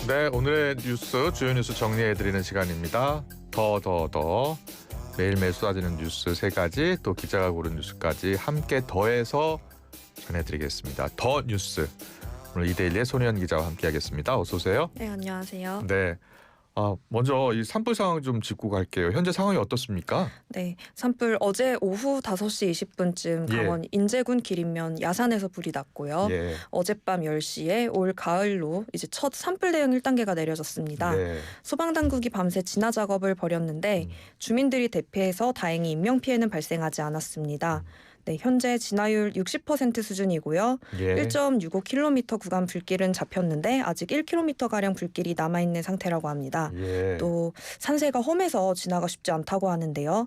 네, 오늘의 뉴스, 주요 뉴스 정리해드리는 시간입니다. 더 매일매일 쏟아지는 뉴스 3가지, 또 기자가 고른 뉴스까지 함께 더해서 전해드리겠습니다. 더 뉴스, 오늘 이데일리의 손희연 기자와 함께하겠습니다. 어서 오세요. 네, 안녕하세요. 네, 먼저 이 산불 상황 좀 짚고 갈게요. 현재 상황이 어떻습니까? 네, 산불 어제 오후 5시 20분쯤 강원 인제군 기린면 야산에서 불이 났고요. 어젯밤 10시에 올 가을로 이제 첫 산불 대응 1단계가 내려졌습니다. 소방당국이 밤새 진화 작업을 벌였는데 주민들이 대피해서 다행히 인명피해는 발생하지 않았습니다. 네, 현재 진화율 60% 수준이고요. 1.65km 구간 불길은 잡혔는데 아직 1km가량 불길이 남아있는 상태라고 합니다. 또 산세가 험해서 진화가 쉽지 않다고 하는데요.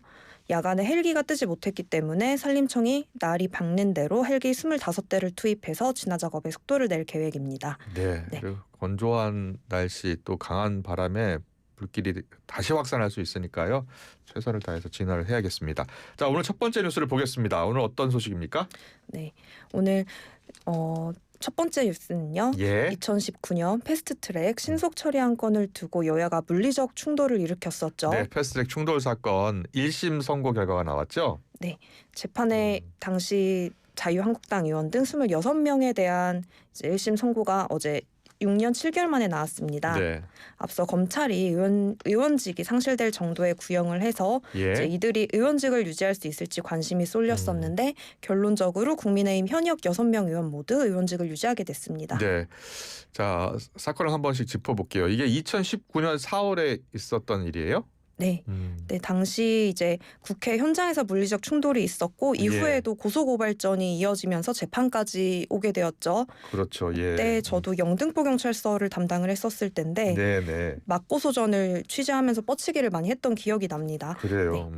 야간에 헬기가 뜨지 못했기 때문에 산림청이 날이 밝는 대로 헬기 25대를 투입해서 진화 작업에 속도를 낼 계획입니다. 네. 그리고 건조한 날씨 또 강한 바람에 불길이 다시 확산할 수 있으니까요. 최선을 다해서 진화를 해야겠습니다. 자, 오늘 첫 번째 뉴스를 보겠습니다. 오늘 어떤 소식입니까? 네, 오늘 첫 번째 뉴스는요. 2019년 패스트트랙 신속 처리안 건을 두고 여야가 물리적 충돌을 일으켰었죠. 네, 패스트트랙 충돌 사건 1심 선고 결과가 나왔죠? 네, 재판에 당시 자유한국당 의원 등 26명에 대한 이제 1심 선고가 어제 6년 7개월 만에 나왔습니다. 앞서 검찰이 의원직이 상실될 정도의 구형을 해서 이제 이들이 의원직을 유지할 수 있을지 관심이 쏠렸었는데 결론적으로 국민의힘 현역 6명 의원 모두 의원직을 유지하게 됐습니다. 네, 자 사건을 한 번씩 짚어볼게요. 이게 2019년 4월에 있었던 일이에요? 네. 네, 당시 이제 국회 현장에서 물리적 충돌이 있었고 이후에도 고소고발전이 이어지면서 재판까지 오게 되었죠. 그렇죠. 그때 저도 영등포경찰서를 담당을 했었을 때인데 맞고소전을 취재하면서 뻗치기를 많이 했던 기억이 납니다. 그래요.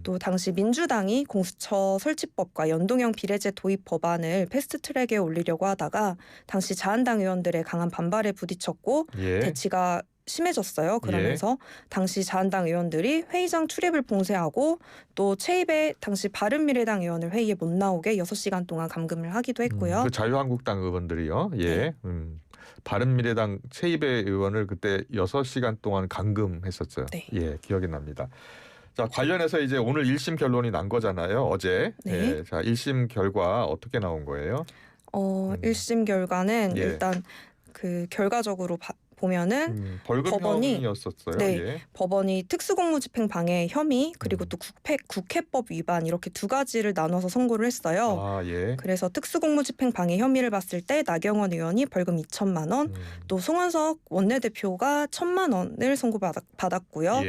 또 당시 민주당이 공수처 설치법과 연동형 비례제 도입 법안을 패스트트랙에 올리려고 하다가 당시 자한당 의원들의 강한 반발에 부딪혔고 대치가 심해졌어요. 그러면서 당시 자한당 의원들이 회의장 출입을 봉쇄하고 또 체입에 당시 바른미래당 의원을 회의에 못 나오게 6시간 동안 감금을 하기도 했고요. 그 자유한국당 의원들이요. 바른미래당 체입의 의원을 그때 6시간 동안 감금했었죠. 기억이 납니다. 자, 관련해서 이제 오늘 1심 결론이 난 거잖아요. 어제. 자, 1심 결과 어떻게 나온 거예요? 1심 결과는 일단 그 결과적으로 보면은 벌금형이었었어요. 법원이 특수공무집행 방해 혐의 그리고 또 국회법 위반 이렇게 두 가지를 나눠서 선고를 했어요. 그래서 특수공무집행 방해 혐의를 봤을 때 나경원 의원이 벌금 2천만 원, 또 송원석 원내대표가 1,000만 원을 선고받았고요.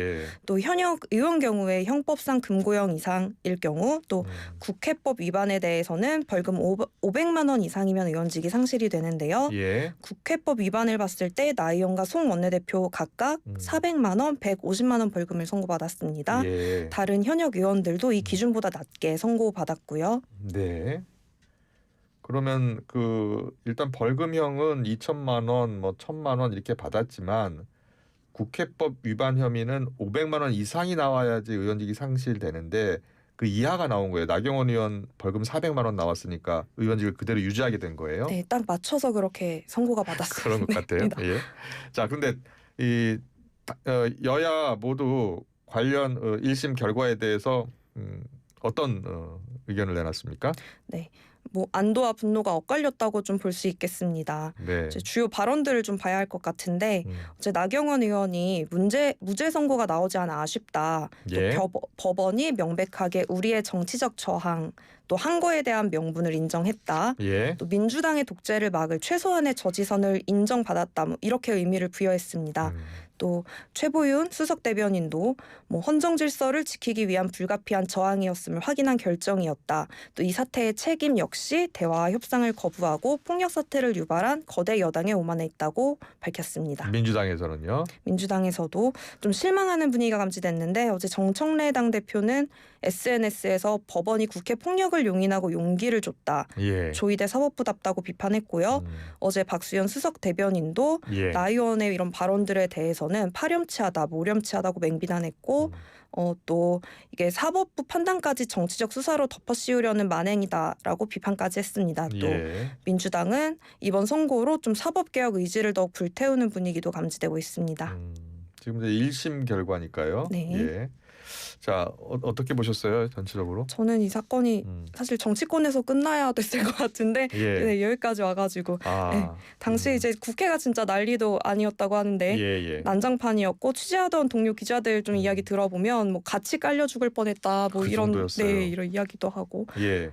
또 현역 의원 경우에 형법상 금고형 이상일 경우 또 국회법 위반에 대해서는 벌금 500만 원 이상이면 의원직이 상실이 되는데요. 국회법 위반을 봤을 때 나 의원과 송 원내대표 각각 400만 원, 150만 원 벌금을 선고받았습니다. 다른 현역 의원들도 이 기준보다 낮게 선고받았고요. 네. 그러면 일단 벌금형은 2천만 원, 1,000만 원 이렇게 받았지만 국회법 위반 혐의는 500만 원 이상이 나와야지 의원직이 상실되는데 그 이하가 나온 거예요. 나경원 의원 벌금 400만 원 나왔으니까 의원직을 그대로 유지하게 된 거예요. 네, 딱 맞춰서 그렇게 선고가 받았어요. 그런 것 같아요. 자, 그런데 이 여야 모두 관련 1심 결과에 대해서 어떤 의견을 내놨습니까? 네, 안도와 분노가 엇갈렸다고 좀 볼 수 있겠습니다. 이제 주요 발언들을 좀 봐야 할 것 같은데 어제 나경원 의원이 무죄 선고가 나오지 않아 아쉽다. 또 법원이 명백하게 우리의 정치적 저항 또 항거에 대한 명분을 인정했다. 또 민주당의 독재를 막을 최소한의 저지선을 인정받았다. 이렇게 의미를 부여했습니다. 또 최보윤 수석 대변인도 헌정 질서를 지키기 위한 불가피한 저항이었음을 확인한 결정이었다. 또 이 사태의 책임 역시 대화와 협상을 거부하고 폭력 사태를 유발한 거대 여당에 오만했다고 밝혔습니다. 민주당에서는요? 민주당에서도 좀 실망하는 분위기가 감지됐는데 어제 정청래 당대표는 SNS에서 법원이 국회 폭력을 용인하고 용기를 줬다. 조희대 사법부답다고 비판했고요. 어제 박수현 수석 대변인도 나 의원의 이런 발언들에 대해서는 파렴치하다, 모렴치하다고 맹비난했고 또 이게 사법부 판단까지 정치적 수사로 덮어씌우려는 만행이다라고 비판까지 했습니다. 또 민주당은 이번 선고로 좀 사법개혁 의지를 더욱 불태우는 분위기도 감지되고 있습니다. 지금 이제 1심 결과니까요. 네. 예. 자, 어떻게 보셨어요, 전체적으로? 저는 이 사건이 사실 정치권에서 끝나야 됐을 것 같은데 네, 여기까지 와가지고 네, 당시 이제 국회가 진짜 난리도 아니었다고 하는데 난장판이었고 취재하던 동료 기자들 좀 이야기 들어보면 뭐 같이 깔려 죽을 뻔했다 뭐 이런 정도였어요. 네, 이런 이야기도 하고 네.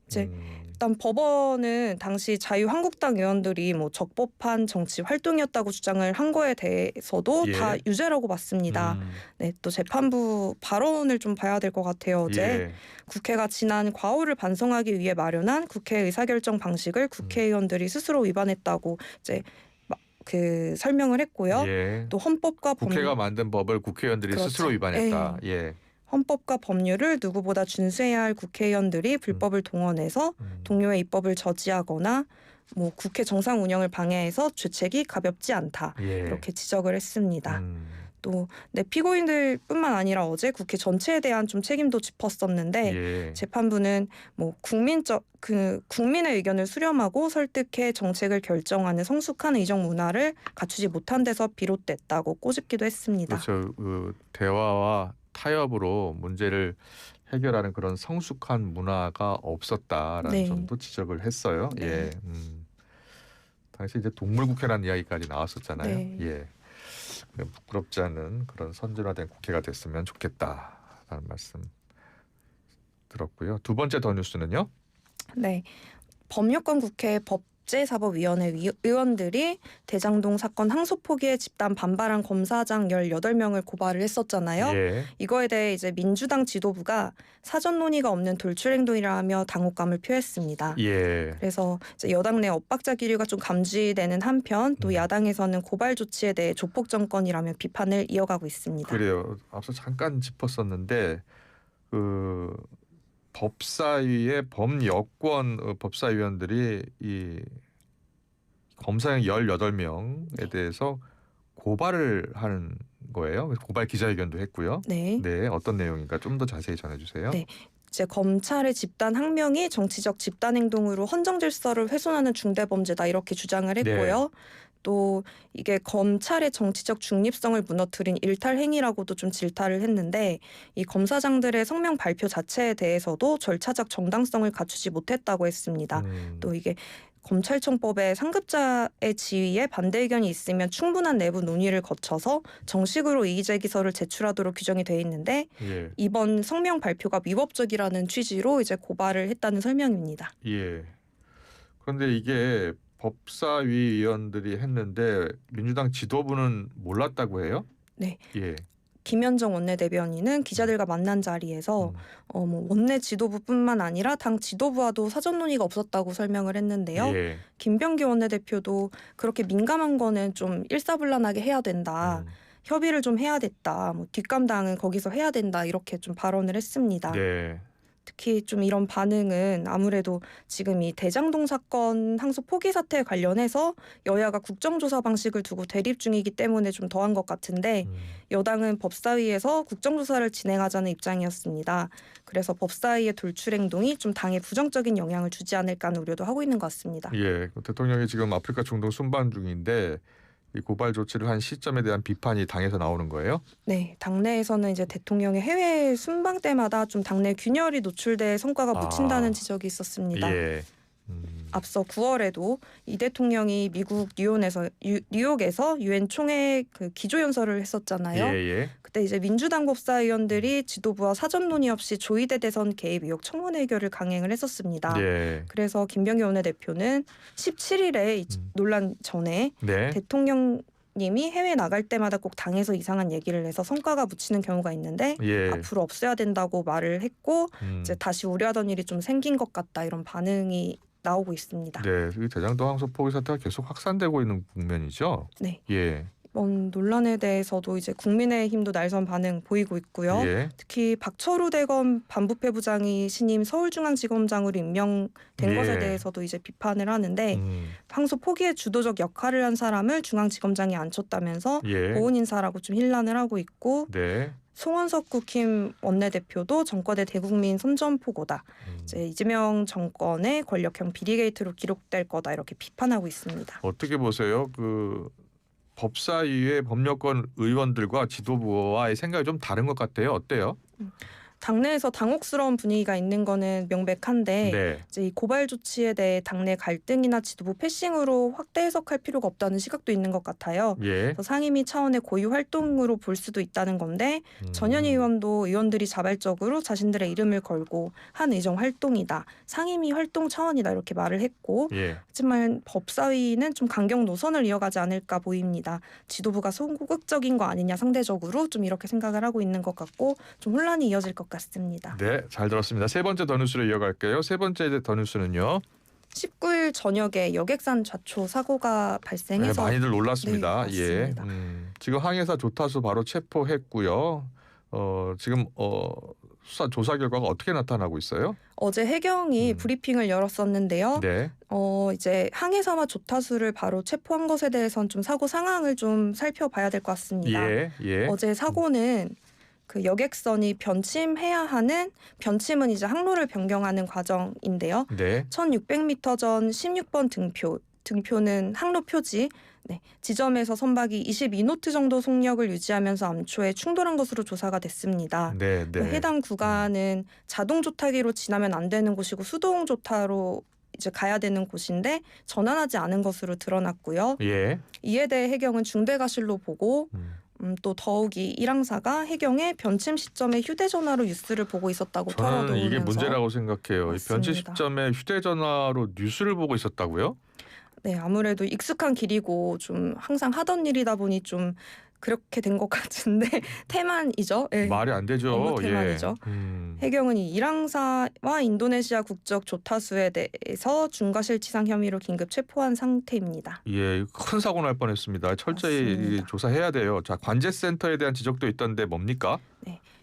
이제 일단 법원은 당시 자유한국당 의원들이 뭐 적법한 정치 활동이었다고 주장을 한 거에 대해서도 다 유죄라고 봤습니다. 네, 또 재판부 발언을 좀 봐야 될 것 같아요. 어제 국회가 지난 과오를 반성하기 위해 마련한 국회 의사결정 방식을 국회의원들이 스스로 위반했다고 이제 그 설명을 했고요. 또 헌법과 국회가 만든 법을 국회의원들이 스스로 위반했다. 헌법과 법률을 누구보다 준수해야 할 국회의원들이 불법을 동원해서 동료의 입법을 저지하거나 뭐 국회 정상 운영을 방해해서 죄책이 가볍지 않다. 이렇게 지적을 했습니다. 또 피고인들뿐만 아니라 어제 국회 전체에 대한 좀 책임도 짚었었는데 재판부는 뭐 국민의 의견을 수렴하고 설득해 정책을 결정하는 성숙한 의정 문화를 갖추지 못한 데서 비롯됐다고 꼬집기도 했습니다. 그렇죠. 대화와 타협으로 문제를 해결하는 그런 성숙한 문화가 없었다라는 점도 지적을 했어요. 당시 이제 동물국회라는 이야기까지 나왔었잖아요. 부끄럽지 않은 그런 선진화된 국회가 됐으면 좋겠다라는 말씀 들었고요. 두 번째 더 뉴스는요? 네, 법률권 국회 법제사법위원회 의원들이 대장동 사건 항소 포기에 집단 반발한 검사장 18명을 고발을 했었잖아요. 이거에 대해 이제 민주당 지도부가 사전 논의가 없는 돌출행동이라며 당혹감을 표했습니다. 그래서 이제 여당 내 엇박자 기류가 좀 감지되는 한편 또 야당에서는 고발 조치에 대해 조폭 정권이라며 비판을 이어가고 있습니다. 그래요. 앞서 잠깐 짚었었는데 법사위의 범여권 법사위원들이 이 검사형 18명에 대해서 고발을 하는 거예요. 그래서 고발 기자회견도 했고요. 네, 어떤 내용인가 좀 더 자세히 전해주세요. 네. 이제 검찰의 집단 항명이 정치적 집단 행동으로 헌정 질서를 훼손하는 중대 범죄다 이렇게 주장을 했고요. 또 이게 검찰의 정치적 중립성을 무너뜨린 일탈 행위라고도 좀 질타를 했는데 이 검사장들의 성명 발표 자체에 대해서도 절차적 정당성을 갖추지 못했다고 했습니다. 또 이게 검찰청법에 상급자의 지위에 반대 의견이 있으면 충분한 내부 논의를 거쳐서 정식으로 이의제기서를 제출하도록 규정이 돼 있는데 이번 성명 발표가 위법적이라는 취지로 이제 고발을 했다는 설명입니다. 그런데 이게 법사위 의원들이 했는데 민주당 지도부는 몰랐다고 해요? 네. 김현정 원내대변인은 기자들과 만난 자리에서 뭐 원내 지도부뿐만 아니라 당 지도부와도 사전 논의가 없었다고 설명을 했는데요. 김병기 원내대표도 그렇게 민감한 거는 좀 일사불란하게 해야 된다. 협의를 좀 해야 됐다. 뭐 뒷감당은 거기서 해야 된다. 이렇게 좀 발언을 했습니다. 특히 좀 이런 반응은 아무래도 지금 이 대장동 사건 항소 포기 사태에 관련해서 여야가 국정조사 방식을 두고 대립 중이기 때문에 좀 더한 것 같은데 여당은 법사위에서 국정조사를 진행하자는 입장이었습니다. 그래서 법사위의 돌출 행동이 좀 당에 부정적인 영향을 주지 않을까 하는 우려도 하고 있는 것 같습니다. 대통령이 지금 아프리카 중동 순방 중인데 이 고발 조치를 한 시점에 대한 비판이 당에서 나오는 거예요? 네, 당내에서는 이제 대통령의 해외 순방 때마다 좀 당내 균열이 노출돼 성과가 묻힌다는 지적이 있었습니다. 앞서 9월에도 이 대통령이 미국 뉴욕에서 유엔 총회 그 기조연설을 했었잖아요. 그때 이제 민주당 법사위원들이 지도부와 사전 논의 없이 조이대 대선 개입 의혹 청문회 의결을 강행을 했었습니다. 그래서 김병기 원내대표는 17일에 이 논란 전에 대통령님이 해외 나갈 때마다 꼭 당에서 이상한 얘기를 해서 성과가 묻히는 경우가 있는데 앞으로 없어야 된다고 말을 했고 이제 다시 우려하던 일이 좀 생긴 것 같다 이런 반응이 나오고 있습니다. 이 대장동 항소 포기 사태가 계속 확산되고 있는 국면이죠. 논란에 대해서도 이제 국민의힘도 날선 반응 보이고 있고요. 예. 특히 박철우 대검 반부패 부장이 신임 서울중앙지검장으로 임명된 것에 대해서도 이제 비판을 하는데 항소 포기의 주도적 역할을 한 사람을 중앙지검장에 앉혔다면서 고운 인사라고 좀 힐난을 하고 있고 네. 송원석 국힘 원내대표도 정권의 대국민 선전포고다. 이제 이재명 정권의 권력형 비리 게이트로 기록될 거다 이렇게 비판하고 있습니다. 어떻게 보세요? 그 법사위의 법률권 의원들과 지도부와의 생각이 좀 다른 것 같아요. 어때요? 당내에서 당혹스러운 분위기가 있는 거는 명백한데 네. 이제 이 고발 조치에 대해 당내 갈등이나 지도부 패싱으로 확대 해석할 필요가 없다는 시각도 있는 것 같아요. 예. 그래서 상임위 차원의 고유 활동으로 볼 수도 있다는 건데 전현희 의원도 의원들이 자발적으로 자신들의 이름을 걸고 한 의정 활동이다. 상임위 활동 차원이다 이렇게 말을 했고 하지만 법사위는 좀 강경 노선을 이어가지 않을까 보입니다. 지도부가 소극적인 거 아니냐 상대적으로 좀 이렇게 생각을 하고 있는 것 같고 좀 혼란이 이어질 것 같습니다. 네, 잘 들었습니다. 세 번째 더 뉴스를 이어갈게요. 세 번째 더 뉴스는요. 19일 저녁에 여객산 좌초 사고가 발생해서 많이들 놀랐습니다. 네, 지금 항해사 조타수 바로 체포했고요. 지금 수사 조사 결과가 어떻게 나타나고 있어요? 어제 해경이 브리핑을 열었었는데요. 네. 이제 항해사와 조타수를 바로 체포한 것에 대해서는 좀 사고 상황을 좀 살펴봐야 될 것 같습니다. 어제 사고는 그 여객선이 변침해야 하는 변침은 이제 항로를 변경하는 과정인데요. 1600m 전 16번 등표는 항로 표지 지점에서 선박이 22노트 정도 속력을 유지하면서 암초에 충돌한 것으로 조사가 됐습니다. 해당 구간은 자동 조타기로 지나면 안 되는 곳이고 수동 조타로 이제 가야 되는 곳인데 전환하지 않은 것으로 드러났고요. 이에 대해 해경은 중대과실로 보고 또 더욱이 일항사가 해경의 변침 시점에 휴대전화로 뉴스를 보고 있었다고 털어놓으면서 저는 이게 문제라고 생각해요. 맞습니다. 변침 시점에 휴대전화로 뉴스를 보고 있었다고요? 네, 아무래도 익숙한 길이고 좀 항상 하던 일이다 보니 좀 그렇게 된 것 같은데 태만이죠. 말이 안 되죠. 너무 태만이죠. 해경은 이 일항사와 인도네시아 국적 조타수에 대해서 중과실치상 혐의로 긴급 체포한 상태입니다. 큰 사고 날 뻔했습니다. 철저히 맞습니다. 조사해야 돼요. 자, 관제센터에 대한 지적도 있던데 뭡니까?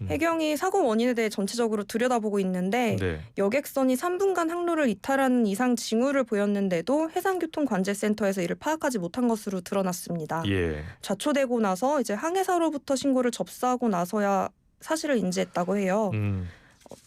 해경이 사고 원인에 대해 전체적으로 들여다보고 있는데 여객선이 3분간 항로를 이탈하는 이상 징후를 보였는데도 해상교통관제센터에서 이를 파악하지 못한 것으로 드러났습니다. 좌초되고 나서 이제 항해사로부터 신고를 접수하고 나서야 사실을 인지했다고 해요.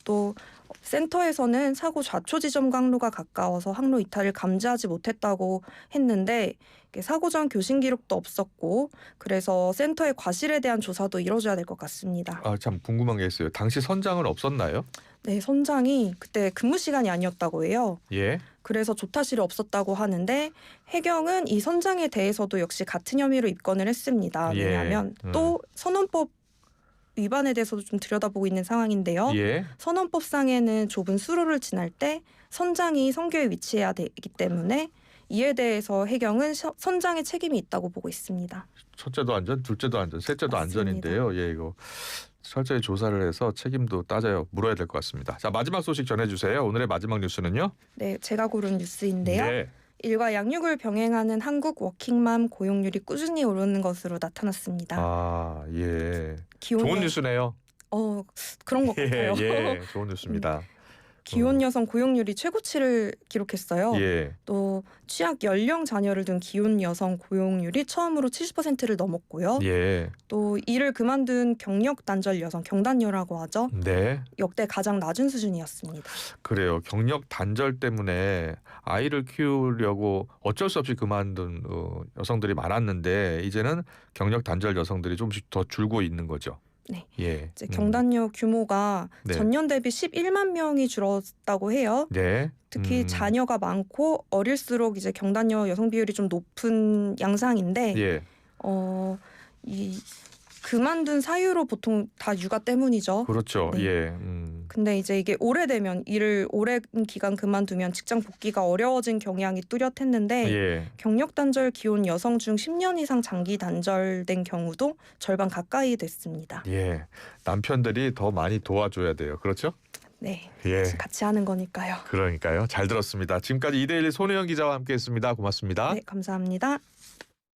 또 센터에서는 사고 좌초 지점과 항로가 가까워서 항로 이탈을 감지하지 못했다고 했는데 사고 전 교신 기록도 없었고 그래서 센터의 과실에 대한 조사도 이뤄져야 될 것 같습니다. 참 궁금한 게 있어요. 당시 선장은 없었나요? 네, 선장이 그때 근무 시간이 아니었다고 해요. 그래서 조타실이 없었다고 하는데 해경은 이 선장에 대해서도 역시 같은 혐의로 입건을 했습니다. 왜냐하면 또 선원법 위반에 대해서도 좀 들여다보고 있는 상황인데요. 선원법상에는 좁은 수로를 지날 때 선장이 선교에 위치해야 되기 때문에 이에 대해서 해경은 선장의 책임이 있다고 보고 있습니다. 첫째도 안전, 둘째도 안전, 셋째도 맞습니다. 안전인데요. 이거 철저히 조사를 해서 책임도 따져요. 물어야 될 것 같습니다. 자, 마지막 소식 전해주세요. 오늘의 마지막 뉴스는요? 네, 제가 고른 뉴스인데요. 일과 양육을 병행하는 한국 워킹맘 고용률이 꾸준히 오르는 것으로 나타났습니다. 좋은 뉴스네요. 그런 것 같아요. 좋은 뉴스입니다. 기혼 여성 고용률이 최고치를 기록했어요. 또 취약 연령 자녀를 둔 기혼 여성 고용률이 처음으로 70%를 넘었고요. 또 일을 그만둔 경력 단절 여성, 경단녀라고 하죠. 역대 가장 낮은 수준이었습니다. 그래요. 경력 단절 때문에 아이를 키우려고 어쩔 수 없이 그만둔 여성들이 많았는데 이제는 경력 단절 여성들이 조금씩 더 줄고 있는 거죠. 이제 경단녀 규모가 전년 대비 11만 명이 줄었다고 해요. 특히 자녀가 많고 어릴수록 이제 경단녀 여성 비율이 좀 높은 양상인데 이 그만둔 사유로 보통 다 육아 때문이죠. 그렇죠. 근데 이제 이게 오래되면 일을 오랜 기간 그만두면 직장 복귀가 어려워진 경향이 뚜렷했는데 경력 단절 기혼 여성 중 10년 이상 장기 단절된 경우도 절반 가까이 됐습니다. 남편들이 더 많이 도와줘야 돼요. 그렇죠? 같이 하는 거니까요. 그러니까요. 잘 들었습니다. 지금까지 2대1 손혜영 기자와 함께했습니다. 고맙습니다. 감사합니다.